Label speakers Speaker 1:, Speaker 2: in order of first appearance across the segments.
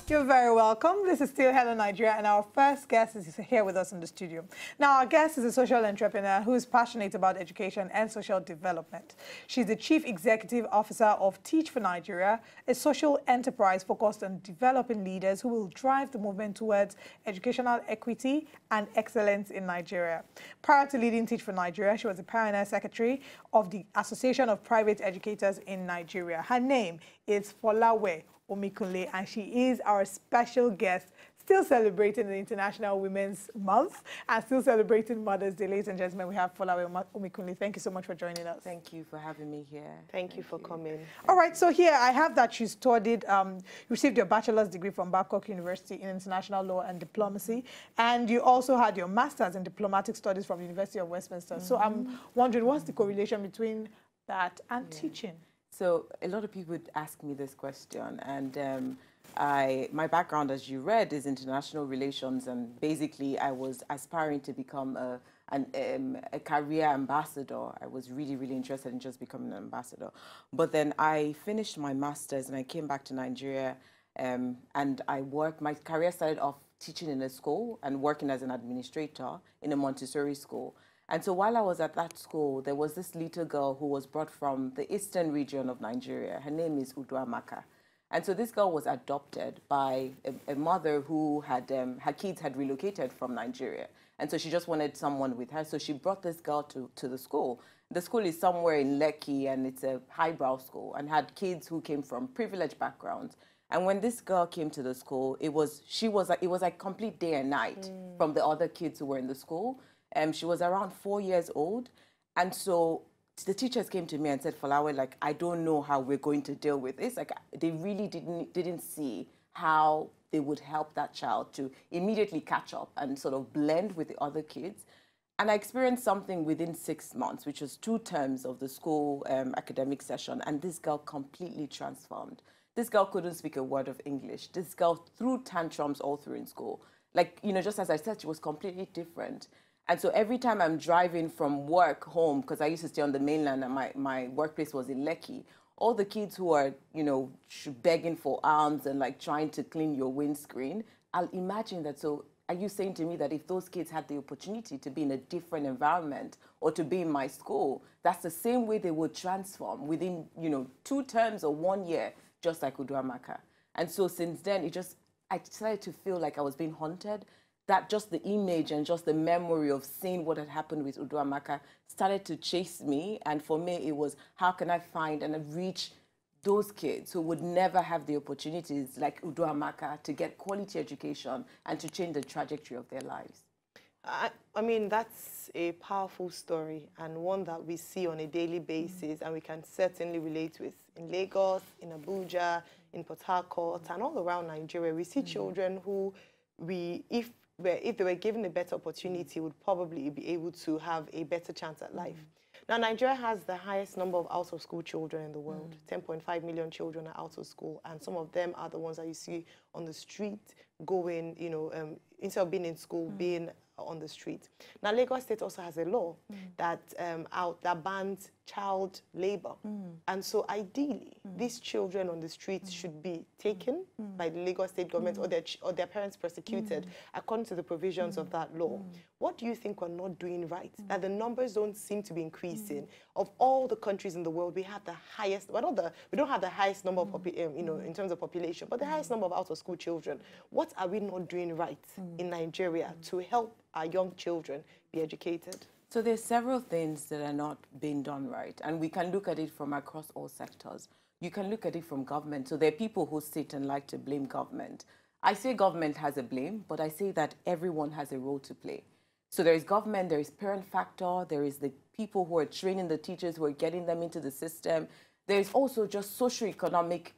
Speaker 1: You're very welcome. This is still Hello Nigeria, and our first guest is here with us in the studio. Now, our guest is a social entrepreneur who is passionate about education and social development. She's the Chief Executive Officer of Teach for Nigeria, a social enterprise focused on developing leaders who will drive the movement towards educational equity and excellence in Nigeria. Prior to leading Teach for Nigeria, she was the pioneer secretary of the Association of Private Educators in Nigeria. Her name is Folawe Omikunle, and she is our special guest, still celebrating the International Women's Month and still celebrating Mother's Day. Ladies and gentlemen, we have Folawe Omikunle. Thank you so much for joining us.
Speaker 2: Thank you for having me here.
Speaker 3: Thank you for coming.
Speaker 1: All right, so here I have that you studied, you received your bachelor's degree from Babcock University in International Law and Diplomacy, and you also had your master's in Diplomatic Studies from the University of Westminster. So I'm wondering, what's the correlation between that and teaching?
Speaker 2: So a lot of people would ask me this question, and my background, as you read, is international relations, and basically I was aspiring to become a career ambassador. I was really, really interested in just becoming an ambassador. But then I finished my master's and I came back to Nigeria, and my career started off teaching in a school and working as an administrator in a Montessori school. And so while I was at that school, there was this little girl who was brought from the eastern region of Nigeria. Her name is Uduamaka. And so this girl was adopted by a mother who had, her kids had relocated from Nigeria. And so she just wanted someone with her. So she brought this girl to the school. The school is somewhere in Lekki, and it's a highbrow school, and had kids who came from privileged backgrounds. And when this girl came to the school, it was like complete day and night from the other kids who were in the school. She was around 4 years old. And so the teachers came to me and said, Folawe, like, I don't know how we're going to deal with this. Like, they really didn't see how they would help that child to immediately catch up and sort of blend with the other kids. And I experienced something within 6 months, which was 2 terms of the school academic session. And this girl completely transformed. This girl couldn't speak a word of English. This girl threw tantrums all through in school. Like, you know, just as I said, she was completely different. And so every time I'm driving from work home, because I used to stay on the mainland and my workplace was in Lekki, all the kids who are, you know, begging for alms and like trying to clean your windscreen, I'll imagine that. So are you saying to me that if those kids had the opportunity to be in a different environment or to be in my school, that's the same way they would transform within, you know, 2 terms or 1 year, just like Uduamaka. And so since then, I started to feel like I was being haunted. That just the image and just the memory of seeing what had happened with Uduamaka started to chase me. And for me, it was, how can I find and reach those kids who would never have the opportunities like Uduamaka to get quality education and to change the trajectory of their lives?
Speaker 3: I mean, that's a powerful story and one that we see on a daily basis, and we can certainly relate with in Lagos, in Abuja, in Port Harcourt, and all around Nigeria. We see children who if they were given a better opportunity, would probably be able to have a better chance at life. Now, Nigeria has the highest number of out-of-school children in the world. 10.5 million children are out of school, and some of them are the ones that you see on the street going, you know, instead of being in school, being on the street. Now, Lagos State also has a law that bans child labor. And so ideally, these children on the streets should be taken by the Lagos State government or their parents prosecuted according to the provisions of that law. What do you think we're not doing right? That the numbers don't seem to be increasing. Of all the countries in the world, we have the highest, we don't have the highest number of, you know, in terms of population, but the highest number of out-of-school children. What are we not doing right in Nigeria to help our young children be educated?
Speaker 2: So there's several things that are not being done right, and we can look at it from across all sectors. You can look at it from government. So there are people who sit and like to blame government. I say government has a blame, but I say that everyone has a role to play. So there is government, there is parent factor, there is the people who are training the teachers, who are getting them into the system. There is also just socioeconomic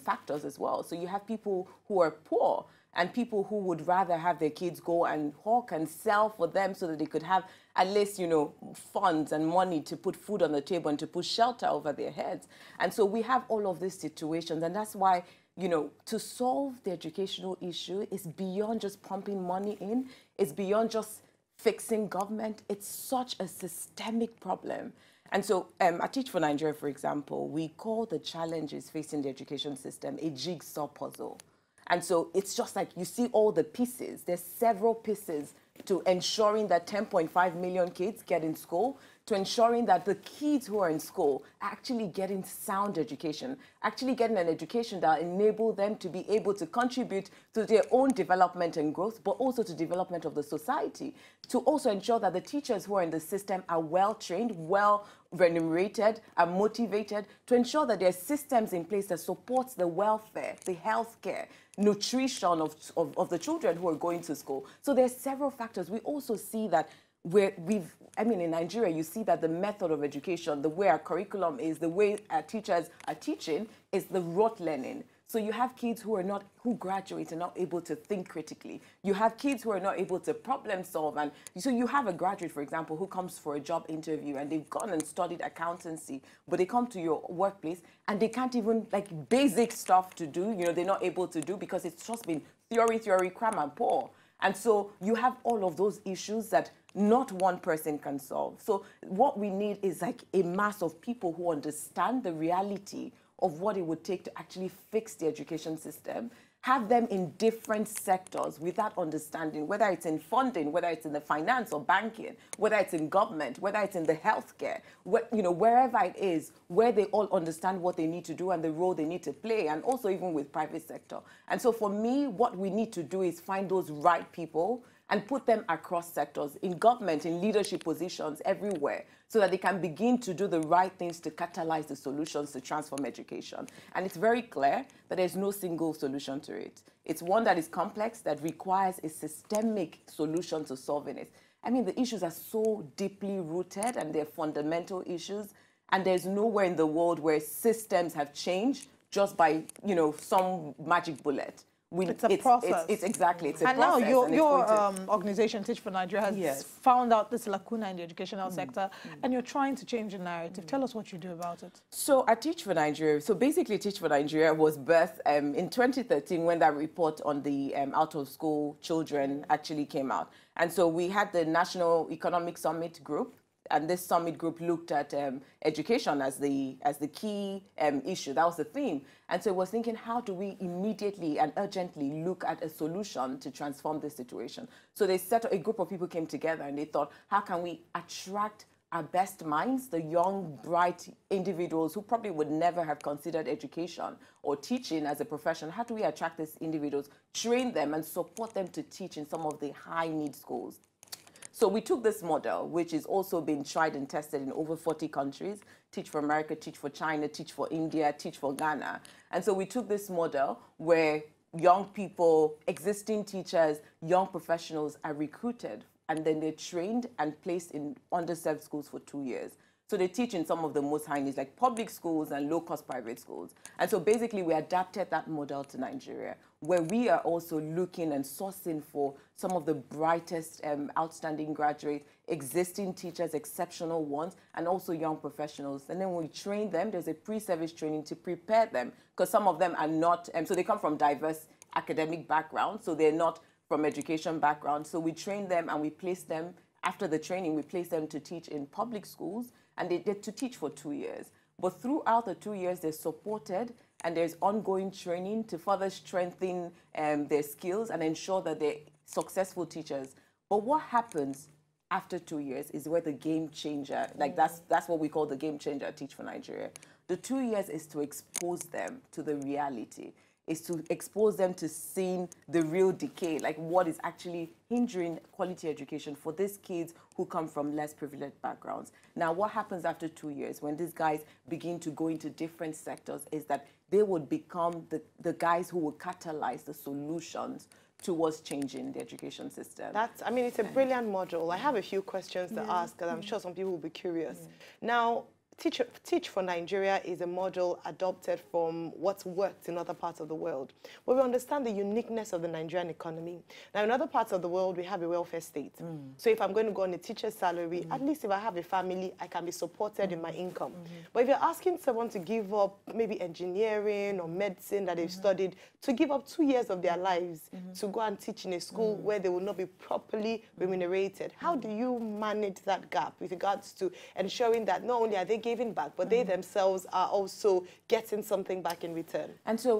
Speaker 2: factors as well. So you have people who are poor and people who would rather have their kids go and hawk and sell for them so that they could have at least, you know, funds and money to put food on the table and to put shelter over their heads. And so we have all of these situations, and that's why, you know, to solve the educational issue is beyond just pumping money in. It's beyond just fixing government. It's such a systemic problem. And so at Teach for Nigeria, for example, we call the challenges facing the education system a jigsaw puzzle. And so it's just like you see all the pieces. There's several pieces to ensuring that 10.5 million kids get in school, to ensuring that the kids who are in school are actually getting sound education, actually getting an education that enable them to be able to contribute to their own development and growth, but also to development of the society, to also ensure that the teachers who are in the system are well trained, well remunerated, are motivated, to ensure that there are systems in place that supports the welfare, the healthcare, nutrition of the children who are going to school. So there's several factors. We also see that in Nigeria, you see that the method of education, the way our curriculum is, the way our teachers are teaching is the rote learning. So you have kids who graduate and not able to think critically. You have kids who are not able to problem solve. And so you have a graduate, for example, who comes for a job interview and they've gone and studied accountancy, but they come to your workplace and they can't even, like, basic stuff to do, they're not able to do because it's just been theory, cram and pour. And so you have all of those issues that not one person can solve. So what we need is like a mass of people who understand the reality of what it would take to actually fix the education system, have them in different sectors with that understanding, whether it's in funding, whether it's in the finance or banking, whether it's in government, whether it's in the healthcare, wherever it is, where they all understand what they need to do and the role they need to play, and also even with private sector. And so for me, what we need to do is find those right people and put them across sectors, in government, in leadership positions, everywhere, so that they can begin to do the right things to catalyze the solutions to transform education. And it's very clear that there's no single solution to it. It's one that is complex, that requires a systemic solution to solving it. I mean, the issues are so deeply rooted and they're fundamental issues, and there's nowhere in the world where systems have changed just by, some magic bullet.
Speaker 1: It's a process.
Speaker 2: It's a process.
Speaker 1: And now your organization, Teach for Nigeria, has found out this lacuna in the educational sector, and you're trying to change the narrative. Tell us what you do about it.
Speaker 2: So at Teach for Nigeria, basically Teach for Nigeria was birthed in 2013 when that report on the out-of-school children actually came out. And so we had the National Economic Summit Group, and this summit group looked at education as the key issue. That was the theme. And so it was thinking, how do we immediately and urgently look at a solution to transform this situation? So they a group of people came together and they thought, how can we attract our best minds, the young, bright individuals who probably would never have considered education or teaching as a profession? How do we attract these individuals, train them and support them to teach in some of the high-need schools? So we took this model, which is also been tried and tested in over 40 countries, Teach for America, Teach for China, Teach for India, Teach for Ghana. And so we took this model where young people, existing teachers, young professionals are recruited, and then they're trained and placed in underserved schools for 2 years. So they teach in some of the most high needs, like public schools and low-cost private schools. And so basically we adapted that model to Nigeria, where we are also looking and sourcing for some of the brightest outstanding graduates, existing teachers, exceptional ones, and also young professionals. And then when we train them, there's a pre-service training to prepare them, because some of them are not, so they come from diverse academic backgrounds, so they're not from education background. So we train them and we place them, after the training, we place them to teach in public schools, and they get to teach for 2 years. But throughout the 2 years, they're supported, and there's ongoing training to further strengthen their skills and ensure that they're successful teachers. But what happens after 2 years is where the game changer, that's what we call the game changer at Teach for Nigeria. The 2 years is to expose them to the reality, is to expose them to seeing the real decay, like what is actually hindering quality education for these kids who come from less privileged backgrounds. Now, what happens after 2 years when these guys begin to go into different sectors is that they would become the guys who will catalyze the solutions towards changing the education system.
Speaker 3: It's a brilliant model. I have a few questions to ask, because I'm sure some people will be curious. Now, Teach for Nigeria is a model adopted from what's worked in other parts of the world. But we understand the uniqueness of the Nigerian economy. Now, in other parts of the world, we have a welfare state. So if I'm going to go on a teacher's salary, at least if I have a family, I can be supported in my income. But if you're asking someone to give up maybe engineering or medicine that they've studied, to give up 2 years of their lives to go and teach in a school where they will not be properly remunerated, how do you manage that gap with regards to ensuring that not only are they giving back, but they themselves are also getting something back in return.
Speaker 2: And so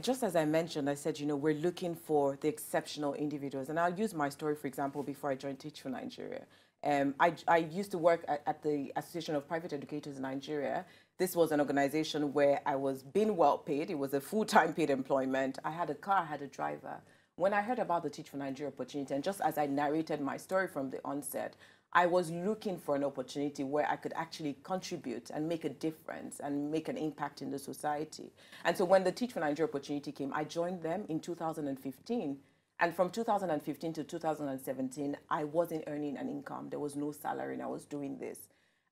Speaker 2: just as I mentioned, I said, we're looking for the exceptional individuals. And I'll use my story, for example, before I joined Teach for Nigeria. I used to work at the Association of Private Educators in Nigeria. This was an organization where I was being well paid. It was a full-time paid employment. I had a car, I had a driver. When I heard about the Teach for Nigeria opportunity, and just as I narrated my story from the onset, I was looking for an opportunity where I could actually contribute and make a difference and make an impact in the society. And so when the Teach for Nigeria opportunity came, I joined them in 2015. And from 2015 to 2017, I wasn't earning an income. There was no salary, and I was doing this.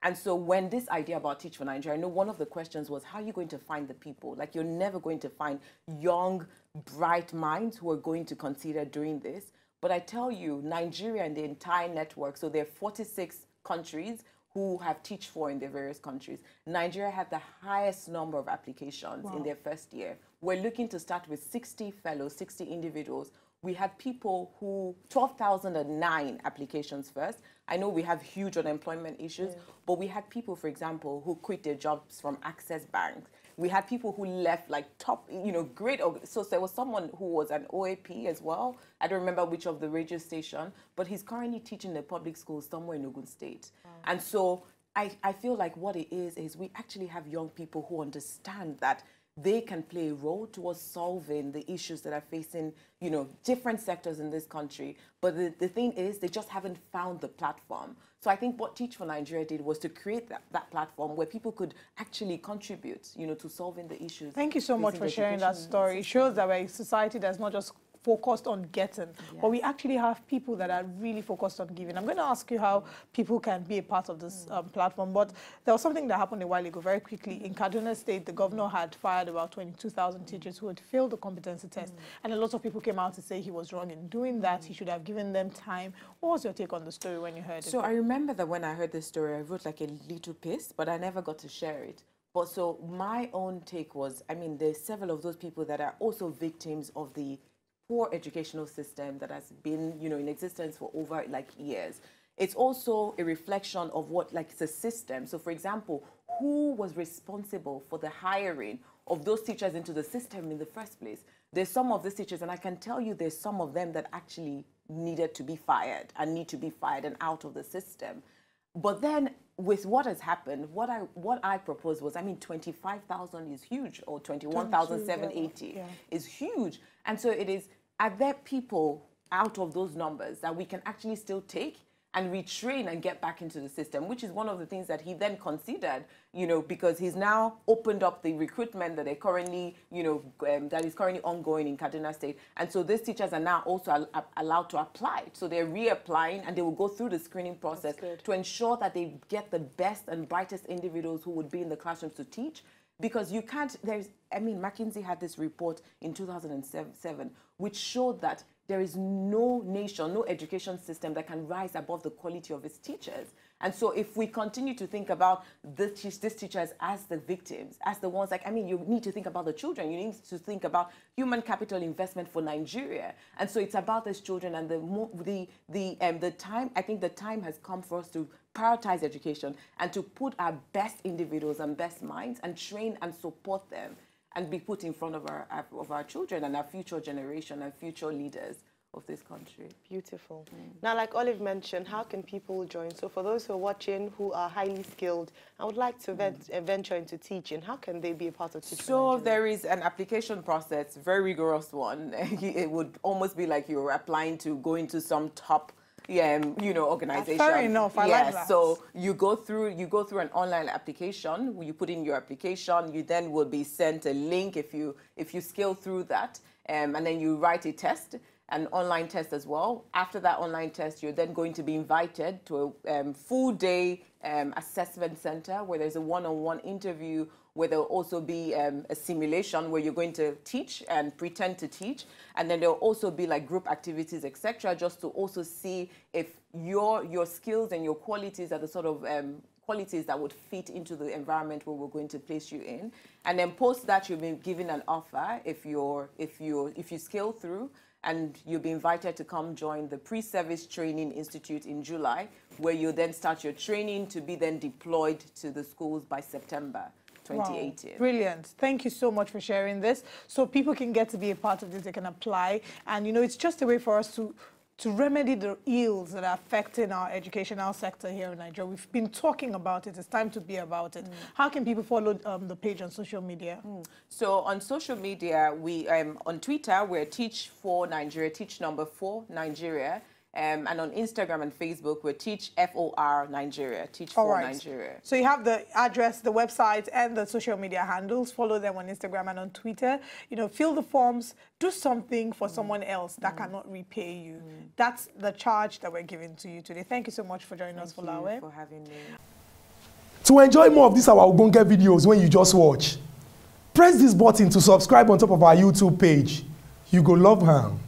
Speaker 2: And so when this idea about Teach for Nigeria, I know one of the questions was, how are you going to find the people? Like, you're never going to find young, bright minds who are going to consider doing this. But I tell you, Nigeria and the entire network, so there are 46 countries who have Teach for in their various countries. Nigeria had the highest number of applications in their first year. We're looking to start with 60 fellows, 60 individuals. We had people who, 12,009 applications first. I know we have huge unemployment issues, but we had people, for example, who quit their jobs from Access Bank. We had people who left like top, great. So there was someone who was an OAP as well. I don't remember which of the radio station, but he's currently teaching in a public school somewhere in Ogun State. And so I feel like what it is we actually have young people who understand that they can play a role towards solving the issues that are facing, different sectors in this country. But the thing is, they just haven't found the platform. So I think what Teach for Nigeria did was to create that platform where people could actually contribute, to solving the issues.
Speaker 1: Thank you so much for sharing that story. It shows that we're a society that's not just focused on getting, but we actually have people that are really focused on giving. I'm going to ask you how people can be a part of this platform, but there was something that happened a while ago, very quickly. In Kaduna State, the governor had fired about 22,000 teachers who had failed the competency test, and a lot of people came out to say he was wrong in doing that. He should have given them time. What was your take on the story when you heard it?
Speaker 2: So I remember that when I heard this story, I wrote like a little piece, but I never got to share it. But so my own take was, there's several of those people that are also victims of the poor educational system that has been, in existence for over years. It's also a reflection of what, it's a system. So for example, who was responsible for the hiring of those teachers into the system in the first place? There's some of these teachers, and I can tell you there's some of them that actually needed to be fired and need to be fired and out of the system. But then with what has happened, what I proposed was, 25,000 is huge, or 21,780 is huge. And so it is, are there people out of those numbers that we can actually still take and retrain and get back into the system, which is one of the things that he then considered, because he's now opened up the recruitment that they currently, that is currently ongoing in Kaduna State. And so these teachers are now also allowed to apply. So they're reapplying, and they will go through the screening process to ensure that they get the best and brightest individuals who would be in the classrooms to teach. Because you can't, McKinsey had this report in 2007, which showed that there is no nation, no education system that can rise above the quality of its teachers. And so if we continue to think about these teachers as the victims, as the ones, you need to think about the children. You need to think about human capital investment for Nigeria. And so it's about these children, and the time, I think the time has come for us to prioritize education and to put our best individuals and best minds and train and support them and be put in front of our children and our future generation and future leaders of this country.
Speaker 3: Beautiful. Now, like Olive mentioned, how can people join? So for those who are watching who are highly skilled and would like to venture into teaching, how can they be a part of Teach for Nigeria?
Speaker 2: So there is an application process, very rigorous one. It would almost be like you're applying to go into some top organization.
Speaker 1: Fair enough. I like that.
Speaker 2: So you go through an online application. You put in your application. You then will be sent a link if you scale through that, and then you write a test, an online test as well. After that online test, you're then going to be invited to a full-day assessment center where there's a one-on-one interview, where there'll also be a simulation where you're going to teach and pretend to teach. And then there'll also be group activities, etc., just to also see if your skills and your qualities are the sort of qualities that would fit into the environment where we're going to place you in. And then post that, you'll be given an offer if you scale through, and you'll be invited to come join the Pre-Service Training Institute in July, where you then start your training to be then deployed to the schools by September 2018.
Speaker 1: Wow, brilliant. Thank you so much for sharing this. So people can get to be a part of this, they can apply. And, you know, it's just a way for us to remedy the ills that are affecting our educational sector here in Nigeria. We've been talking about it. It's time to be about it. How can people follow the page on social media?
Speaker 2: So on social media, we on Twitter, we're Teach4 Nigeria, Teach number 4 Nigeria. And on Instagram and Facebook, we're Teach FOR Nigeria, Teach4 Nigeria.
Speaker 1: So you have the address, the website, and the social media handles. Follow them on Instagram and on Twitter. You know, fill the forms, do something for someone else that cannot repay you. That's the charge that we're giving to you today. Thank you so much for joining us, Folawe.
Speaker 2: Thank you for having me.
Speaker 4: To enjoy more of these our Ogbonge videos when you just watch, press this button to subscribe on top of our YouTube page. You go love am.